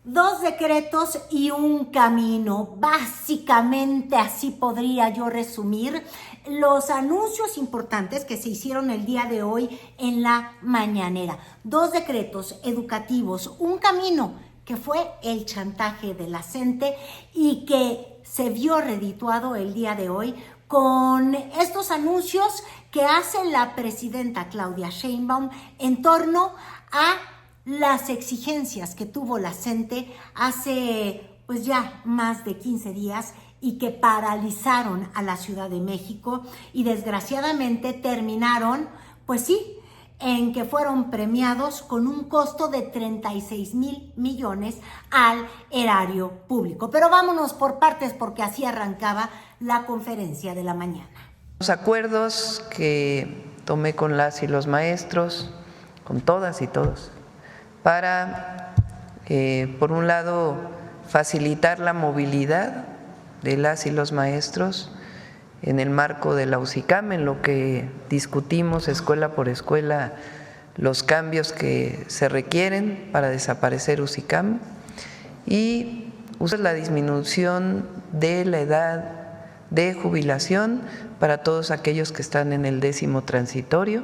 Dos decretos y un camino. Básicamente así podría yo resumir los anuncios importantes que se hicieron el día de hoy en la mañanera. Dos decretos educativos, un camino que fue el chantaje de la CENTE y que se vio redituado el día de hoy con estos anuncios que hace la presidenta Claudia Sheinbaum en torno a las exigencias que tuvo la CENTE hace pues ya más de 15 días y que paralizaron a la Ciudad de México y desgraciadamente terminaron, pues sí, en que fueron premiados con un costo de 36,000 millones al erario público. Pero vámonos por partes porque así arrancaba la conferencia de la mañana. Los acuerdos que tomé con las y los maestros, con todas y todos, para, por un lado, facilitar la movilidad de las y los maestros en el marco de la UCICAM, en lo que discutimos escuela por escuela los cambios que se requieren para desaparecer UCICAM y la disminución de la edad de jubilación para todos aquellos que están en el 10º transitorio,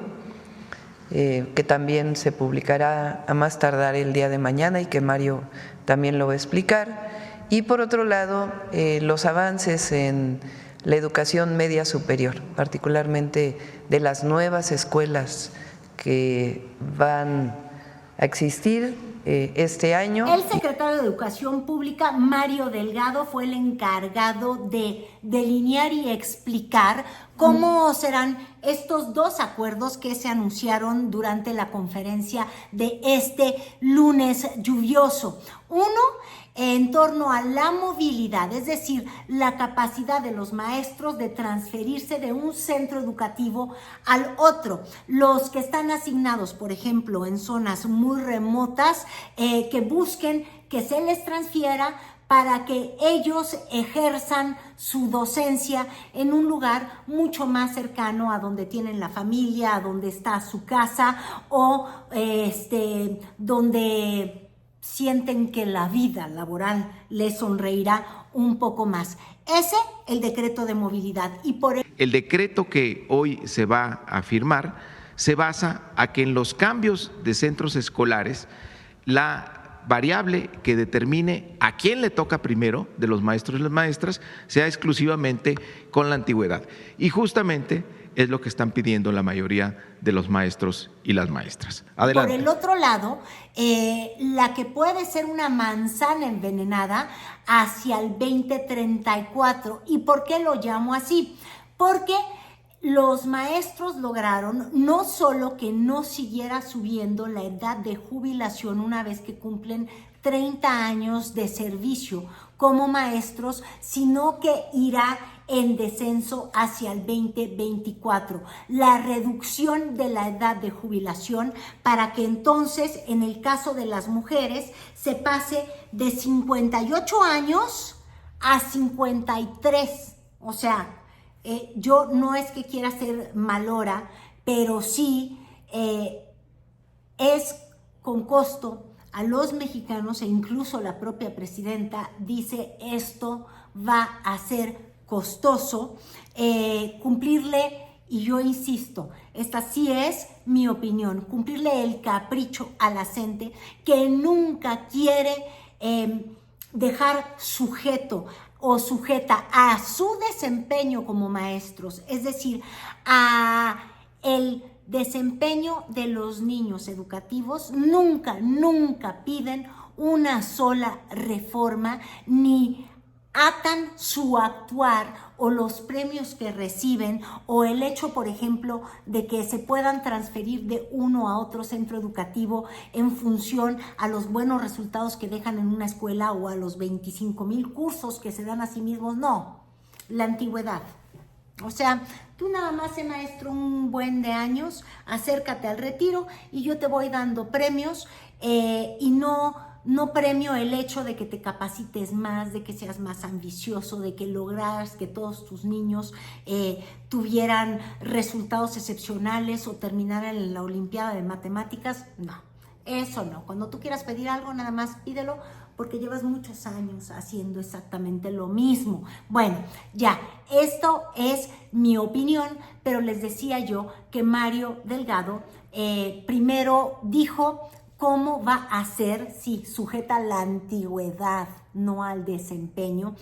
que también se publicará a más tardar el día de mañana y que Mario también lo va a explicar. Y por otro lado, los avances en la educación media superior, particularmente de las nuevas escuelas que van a existir este año. El secretario de Educación Pública, Mario Delgado, fue el encargado de delinear y explicar cómo serán estos dos acuerdos que se anunciaron durante la conferencia de este lunes lluvioso. Uno, en torno a la movilidad, es decir, la capacidad de los maestros de transferirse de un centro educativo al otro. Los que están asignados, por ejemplo, en zonas muy remotas, que busquen que se les transfiera para que ellos ejerzan su docencia en un lugar mucho más cercano a donde tienen la familia, a donde está su casa o donde sienten que la vida laboral les sonreirá un poco más. Ese, el decreto de movilidad. Y por el decreto que hoy se va a firmar se basa a que en los cambios de centros escolares, la variable que determine a quién le toca primero de los maestros y las maestras sea exclusivamente con la antigüedad. Y justamente es lo que están pidiendo la mayoría de los maestros y las maestras. Adelante. Por el otro lado, la que puede ser una manzana envenenada hacia el 2034. ¿Y por qué lo llamo así? Porque los maestros lograron no solo que no siguiera subiendo la edad de jubilación una vez que cumplen 30 años de servicio como maestros, sino que irá en descenso hacia el 2024, la reducción de la edad de jubilación para que entonces, en el caso de las mujeres, se pase de 58 años a 53. O sea, yo no es que quiera ser malora, pero sí es con costo a los mexicanos, e incluso la propia presidenta dice esto va a ser costoso cumplirle, y yo insisto, esta sí es mi opinión, cumplirle el capricho a la CENTE que nunca quiere dejar sujeto o sujeta a su desempeño como maestros, es decir, a el desempeño de los niños educativos. Nunca piden una sola reforma ni atan su actuar o los premios que reciben o el hecho, por ejemplo, de que se puedan transferir de uno a otro centro educativo en función a los buenos resultados que dejan en una escuela o a los 25,000 cursos que se dan a sí mismos. No, la antigüedad. O sea, tú nada más, maestro, un buen de años, acércate al retiro y yo te voy dando premios y no premio el hecho de que te capacites más, de que seas más ambicioso, de que logras que todos tus niños tuvieran resultados excepcionales o terminaran en la Olimpiada de Matemáticas. No, Eso no. Cuando tú quieras pedir algo, nada más pídelo porque llevas muchos años haciendo exactamente lo mismo. Bueno, ya, esto es mi opinión, pero les decía yo que Mario Delgado primero dijo cómo va a ser, sí, sujeta a la antigüedad, no al desempeño,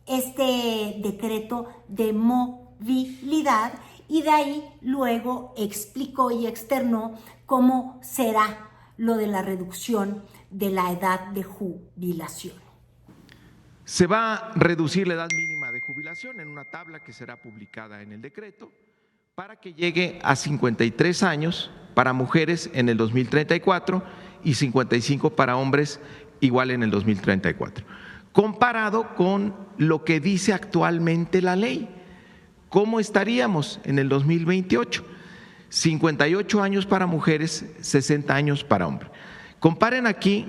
este decreto de movilidad, y de ahí luego explicó y externó cómo será lo de la reducción de la edad de jubilación. Se va a reducir la edad mínima de jubilación en una tabla que será publicada en el decreto para que llegue a 53 años para mujeres en el 2034 y 55 para hombres igual en el 2034, comparado con lo que dice actualmente la ley. ¿Cómo estaríamos en el 2028? 58 años para mujeres, 60 años para hombres. Comparen aquí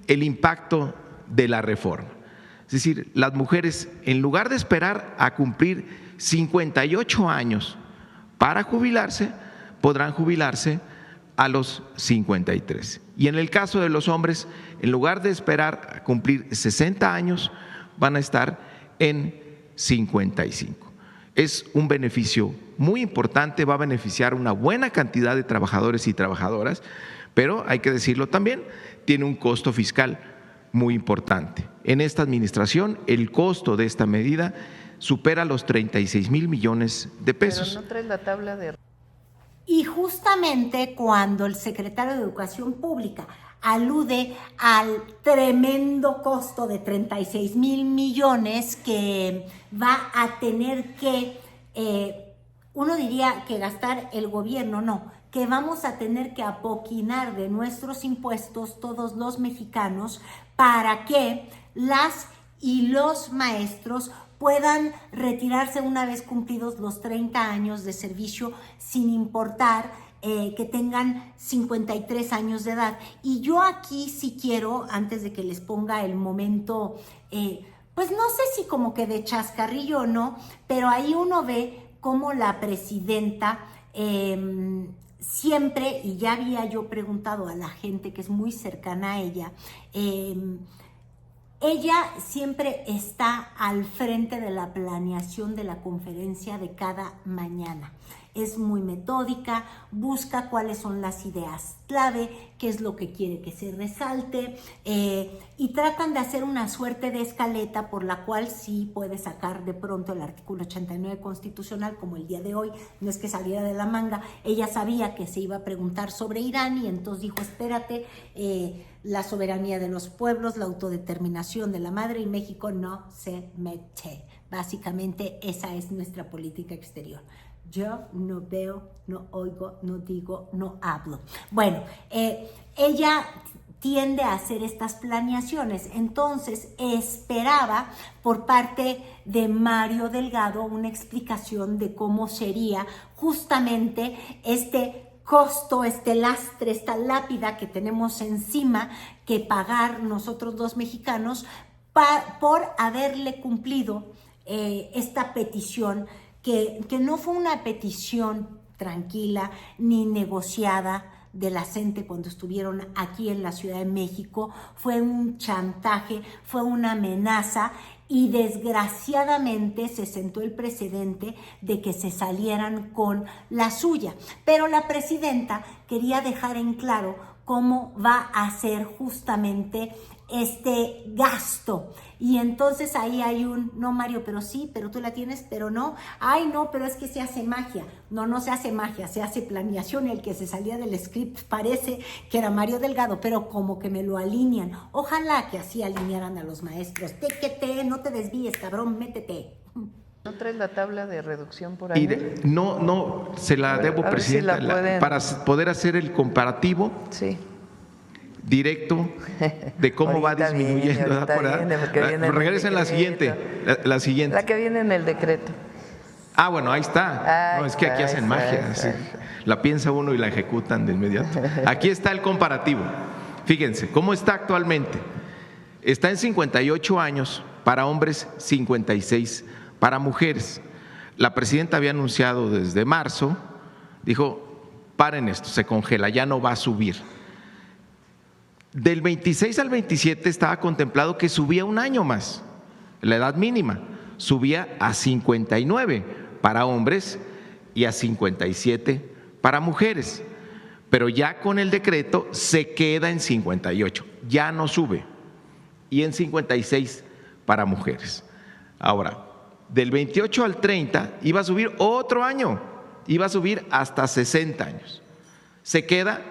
el impacto de la reforma. Es decir, las mujeres, en lugar de esperar a cumplir 58 años para jubilarse, podrán jubilarse a los 53. Y en el caso de los hombres, en lugar de esperar a cumplir 60 años, van a estar en 55. Es un beneficio muy importante, va a beneficiar a una buena cantidad de trabajadores y trabajadoras, pero hay que decirlo también, tiene un costo fiscal muy importante. En esta administración, el costo de esta medida supera los 36,000 millones de pesos. Pero no traes la tabla de… Y justamente cuando el secretario de Educación Pública alude al tremendo costo de 36,000 millones que va a tener que, uno diría que gastar el gobierno, no, que vamos a tener que apoquinar de nuestros impuestos todos los mexicanos para que las y los maestros puedan retirarse una vez cumplidos los 30 años de servicio sin importar que tengan 53 años de edad. Y yo aquí sí quiero, antes de que les ponga el momento, pues no sé si como que de chascarrillo o no, pero ahí uno ve cómo la presidenta siempre, y ya había yo preguntado a la gente que es muy cercana a ella, ella siempre está al frente de la planeación de la conferencia de cada mañana. Es muy metódica, busca cuáles son las ideas clave, qué es lo que quiere que se resalte, y tratan de hacer una suerte de escaleta por la cual sí puede sacar de pronto el artículo 89 constitucional, como el día de hoy, no es que saliera de la manga. Ella sabía que se iba a preguntar sobre Irán y entonces dijo, espérate, la soberanía de los pueblos, la autodeterminación de la madre, y México no se mete. Básicamente esa es nuestra política exterior. Yo no veo, no oigo, no digo, no hablo. Bueno, ella tiende a hacer estas planeaciones, entonces esperaba por parte de Mario Delgado una explicación de cómo sería justamente este costo, este lastre, esta lápida que tenemos encima que pagar nosotros los mexicanos por haberle cumplido esta petición que no fue una petición tranquila ni negociada de la CENTE cuando estuvieron aquí en la Ciudad de México, fue un chantaje, fue una amenaza, y desgraciadamente se sentó el precedente de que se salieran con la suya. Pero la presidenta quería dejar en claro cómo va a ser justamente este gasto. Y entonces ahí hay un, no Mario, pero sí, pero tú la tienes, pero no. Ay, no, pero es que se hace magia. No, no se hace magia, se hace planeación. El que se salía del script parece que era Mario Delgado, pero como que me lo alinean. Ojalá que así alinearan a los maestros. No te desvíes, cabrón, métete. ¿No traes la tabla de reducción por ahí? No, se la debo, presidenta, si la pueden... para poder hacer el comparativo. Sí. Directo de cómo va disminuyendo. Regresen la siguiente. La que viene en el decreto. Ah, bueno, ahí está. No, es que aquí hacen magia. Sí. La piensa uno y la ejecutan de inmediato. Aquí está el comparativo. Fíjense, ¿cómo está actualmente? Está en 58 años para hombres, 56 para mujeres. La presidenta había anunciado desde marzo, dijo, paren esto, se congela, ya no va a subir. Del 26 al 27 estaba contemplado que subía un año más, la edad mínima, subía a 59 para hombres y a 57 para mujeres, pero ya con el decreto se queda en 58, ya no sube, y en 56 para mujeres. Ahora, del 28 al 30 iba a subir otro año, iba a subir hasta 60 años. Se queda,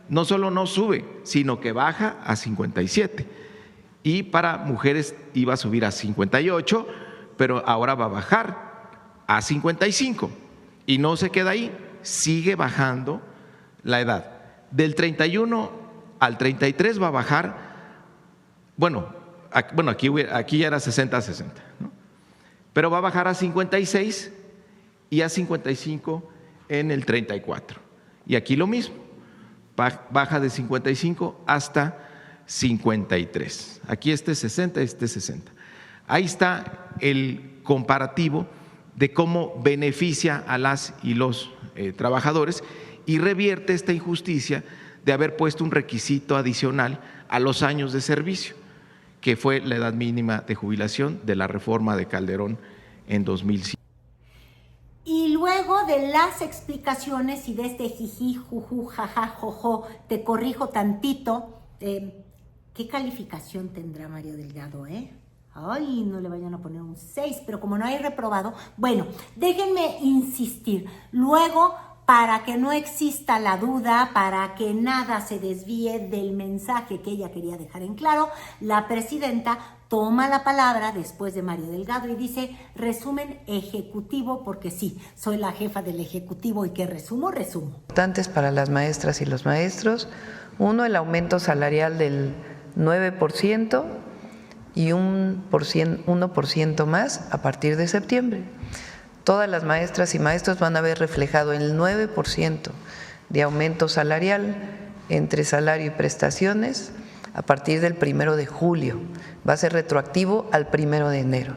no solo no sube, sino que baja a 57. Y para mujeres iba a subir a 58, pero ahora va a bajar a 55. Y no se queda ahí, sigue bajando la edad. Del 31 al 33 va a bajar, aquí ya era 60-60, ¿no? Pero va a bajar a 56 y a 55 en el 34. Y aquí lo mismo, baja de 55 hasta 53. Aquí este 60, este 60. Ahí está el comparativo de cómo beneficia a las y los trabajadores y revierte esta injusticia de haber puesto un requisito adicional a los años de servicio, que fue la edad mínima de jubilación de la reforma de Calderón en 2005. Y luego de las explicaciones y de este jiji, juju, jaja, jojo, te corrijo tantito, ¿qué calificación tendrá Mario Delgado, Ay, no le vayan a poner un 6, pero como no hay reprobado, bueno, déjenme insistir. Luego, para que no exista la duda, para que nada se desvíe del mensaje que ella quería dejar en claro, la presidenta toma la palabra después de Mario Delgado y dice resumen ejecutivo, porque sí, soy la jefa del ejecutivo y que resumo. Importantes para las maestras y los maestros: uno, el aumento salarial del 9% y un 1% más a partir de septiembre. Todas las maestras y maestros van a ver reflejado el 9% de aumento salarial entre salario y prestaciones a partir del 1 de julio. Va a ser retroactivo al 1 de enero.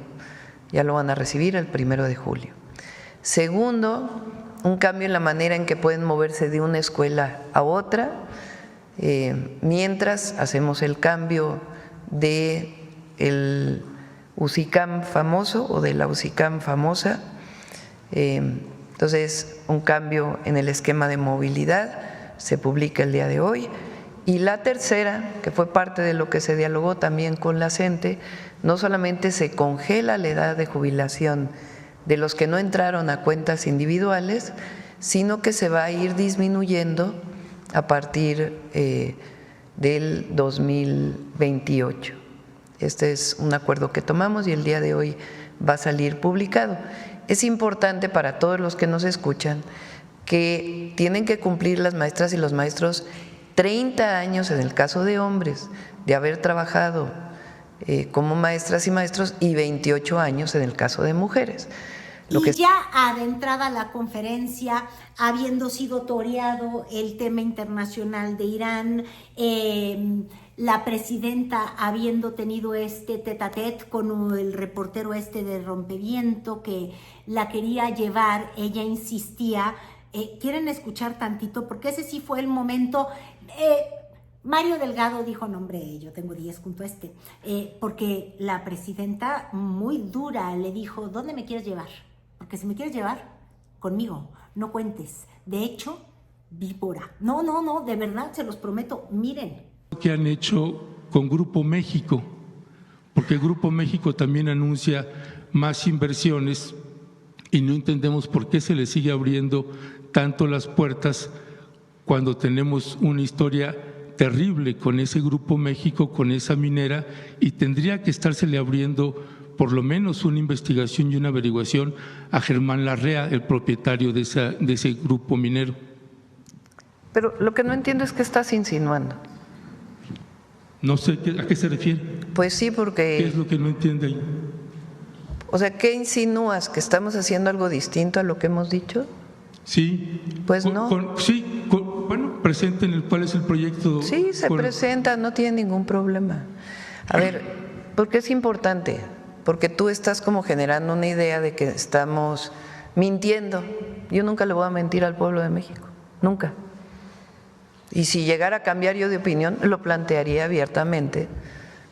Ya lo van a recibir el 1 de julio. Segundo, un cambio en la manera en que pueden moverse de una escuela a otra, mientras hacemos el cambio de el UCICAM famoso o de la UCICAM famosa. Entonces, un cambio en el esquema de movilidad se publica el día de hoy. Y la tercera, que fue parte de lo que se dialogó también con la CENTE, no solamente se congela la edad de jubilación de los que no entraron a cuentas individuales, sino que se va a ir disminuyendo a partir del 2028. Este es un acuerdo que tomamos y el día de hoy va a salir publicado. Es importante para todos los que nos escuchan que tienen que cumplir las maestras y los maestros 30 años en el caso de hombres de haber trabajado como maestras y maestros y 28 años en el caso de mujeres. Ya adentrada la conferencia, habiendo sido toreado el tema internacional de Irán, la presidenta habiendo tenido este tete-a-tete con el reportero de Rompeviento que la quería llevar, ella insistía. ¿Quieren escuchar tantito? Porque ese sí fue el momento. Mario Delgado dijo, no hombre, yo tengo 10 junto a porque la presidenta muy dura le dijo, ¿dónde me quieres llevar? Porque si me quieres llevar, conmigo, no cuentes. De hecho, víbora. No, de verdad, se los prometo, miren. ¿Qué han hecho con Grupo México? Porque Grupo México también anuncia más inversiones y no entendemos por qué se le sigue abriendo tanto las puertas cuando tenemos una historia terrible con ese Grupo México, con esa minera, y tendría que estársele abriendo por lo menos una investigación y una averiguación a Germán Larrea, el propietario de ese grupo minero. Pero lo que no entiendo es qué estás insinuando. No sé a qué se refiere. Pues sí, porque… ¿Qué es lo que no entiende ahí? O sea, ¿qué insinúas? ¿Que estamos haciendo algo distinto a lo que hemos dicho? Sí. Pues no. Bueno, presenten cuál es el proyecto. Sí, se presenta, no tiene ningún problema. A ver, ¿por qué es importante? Porque tú estás como generando una idea de que estamos mintiendo. Yo nunca le voy a mentir al pueblo de México, nunca. Y si llegara a cambiar yo de opinión, lo plantearía abiertamente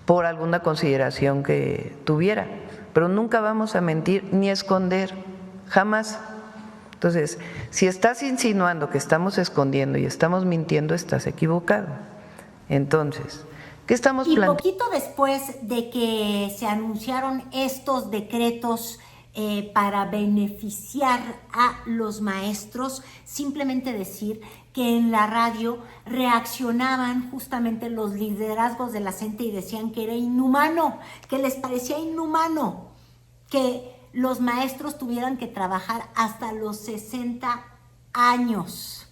por alguna consideración que tuviera. Pero nunca vamos a mentir ni esconder, jamás. Entonces, si estás insinuando que estamos escondiendo y estamos mintiendo, estás equivocado. Entonces, ¿qué estamos planteando? Y poquito después de que se anunciaron estos decretos para beneficiar a los maestros, simplemente decir que en la radio reaccionaban justamente los liderazgos de la CENTE y decían que era inhumano, que les parecía inhumano que los maestros tuvieran que trabajar hasta los 60 años.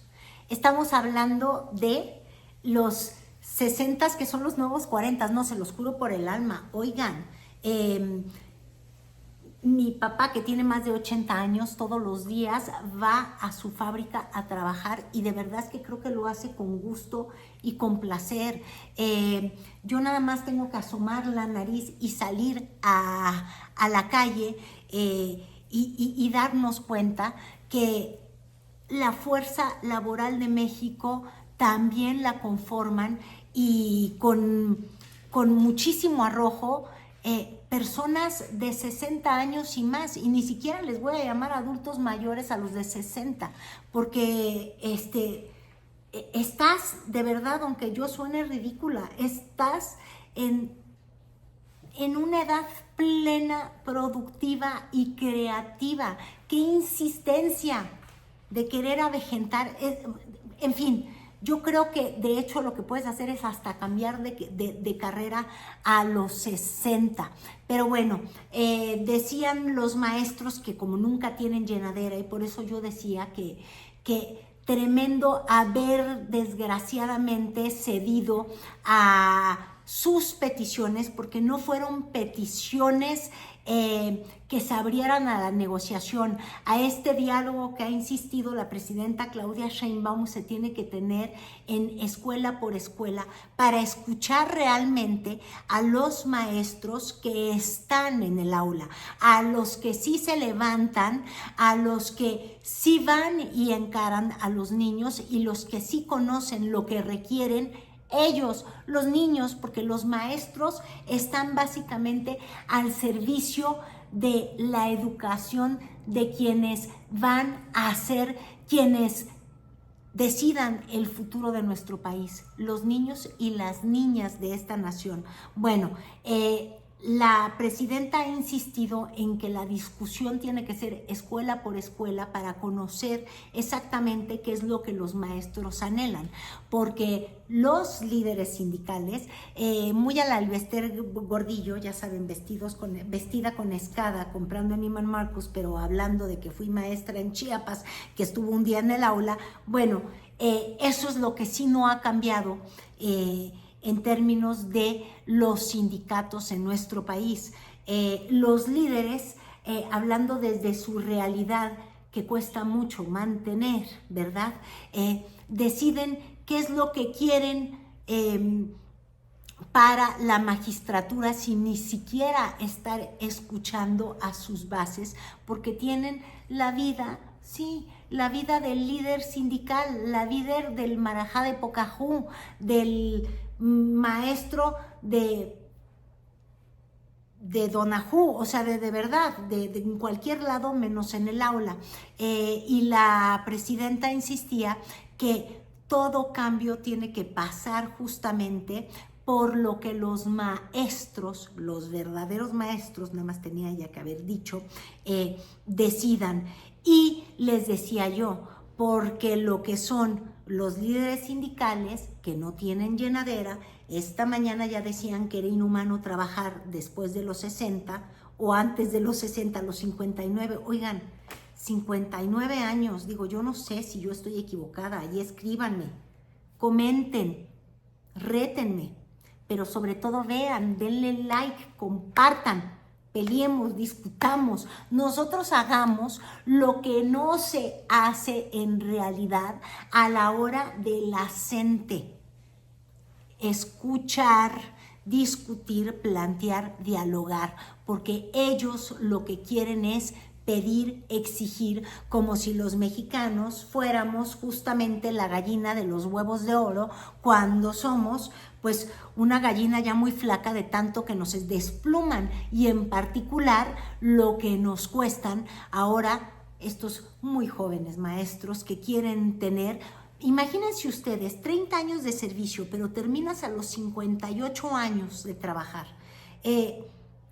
Estamos hablando de los 60 que son los nuevos 40, no, se los juro por el alma. Oigan, mi papá, que tiene más de 80 años, todos los días va a su fábrica a trabajar y de verdad es que creo que lo hace con gusto y con placer. Yo nada más tengo que asomar la nariz y salir a la calle y darnos cuenta que la fuerza laboral de México también la conforman y con muchísimo arrojo personas de 60 años y más, y ni siquiera les voy a llamar adultos mayores a los de 60, porque estás, de verdad, aunque yo suene ridícula, estás en una edad plena, productiva y creativa. ¡Qué insistencia de querer avejentar! En fin, yo creo que de hecho lo que puedes hacer es hasta cambiar de carrera a los 60. Pero bueno, decían los maestros que como nunca tienen llenadera, y por eso yo decía que tremendo haber desgraciadamente cedido a sus peticiones, porque no fueron peticiones que se abrieran a la negociación, a este diálogo que ha insistido la presidenta Claudia Sheinbaum se tiene que tener en escuela por escuela para escuchar realmente a los maestros que están en el aula, a los que sí se levantan, a los que sí van y encaran a los niños y los que sí conocen lo que requieren ellos, los niños, porque los maestros están básicamente al servicio de la educación de quienes van a ser quienes decidan el futuro de nuestro país, los niños y las niñas de esta nación. Bueno, la presidenta ha insistido en que la discusión tiene que ser escuela por escuela para conocer exactamente qué es lo que los maestros anhelan, porque los líderes sindicales, muy a la Alvester Gordillo, ya saben, vestida con escada, comprando en Neiman Marcus, pero hablando de que fui maestra en Chiapas, que estuvo un día en el aula, bueno, eso es lo que sí no ha cambiado en términos de los sindicatos en nuestro país. Los líderes, hablando desde su realidad, que cuesta mucho mantener, ¿verdad? Deciden qué es lo que quieren para la magistratura sin ni siquiera estar escuchando a sus bases, porque tienen la vida, sí, la vida del líder sindical, la vida del marajá de Pocahú, del maestro de Donajú, o sea, de verdad, de cualquier lado menos en el aula. Y la presidenta insistía que todo cambio tiene que pasar justamente por lo que los maestros, los verdaderos maestros, nada más tenía ella que haber dicho, decidan. Y les decía yo, porque lo que son los líderes sindicales que no tienen llenadera, esta mañana ya decían que era inhumano trabajar después de los 60 o antes de los 60, los 59. Oigan, 59 años, digo, yo no sé si yo estoy equivocada, ahí escríbanme, comenten, rétenme, pero sobre todo vean, denle like, compartan, peleemos, discutamos, nosotros hagamos lo que no se hace en realidad a la hora de la CENTE. Escuchar, discutir, plantear, dialogar, porque ellos lo que quieren es pedir, exigir, como si los mexicanos fuéramos justamente la gallina de los huevos de oro, cuando somos pues una gallina ya muy flaca de tanto que nos despluman, y en particular lo que nos cuestan ahora estos muy jóvenes maestros que quieren tener. Imagínense ustedes, 30 años de servicio, pero terminas a los 58 años de trabajar.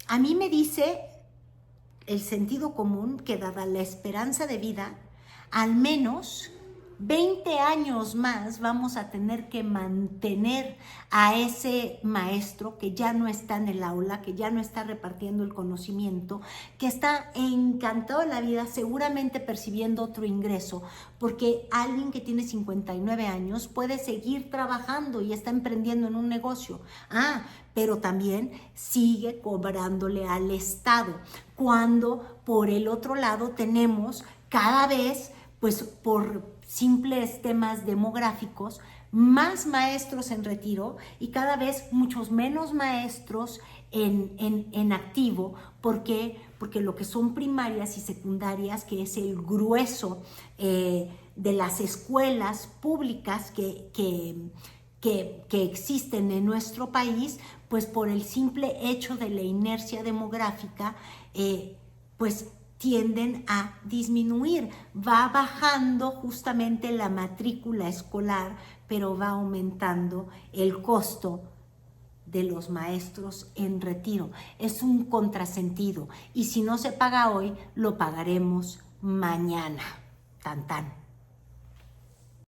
A mí me dice el sentido común que, dada la esperanza de vida, al menos 20 años más vamos a tener que mantener a ese maestro que ya no está en el aula, que ya no está repartiendo el conocimiento, que está encantado de la vida, seguramente percibiendo otro ingreso, porque alguien que tiene 59 años puede seguir trabajando y está emprendiendo en un negocio. Pero también sigue cobrándole al Estado, cuando por el otro lado tenemos cada vez, pues por simples temas demográficos, más maestros en retiro y cada vez muchos menos maestros en activo. ¿Por qué? Porque lo que son primarias y secundarias, que es el grueso de las escuelas públicas que existen en nuestro país, pues por el simple hecho de la inercia demográfica, pues tienden a disminuir. Va bajando justamente la matrícula escolar, pero va aumentando el costo de los maestros en retiro. Es un contrasentido, y si no se paga hoy, lo pagaremos mañana. Tan tan.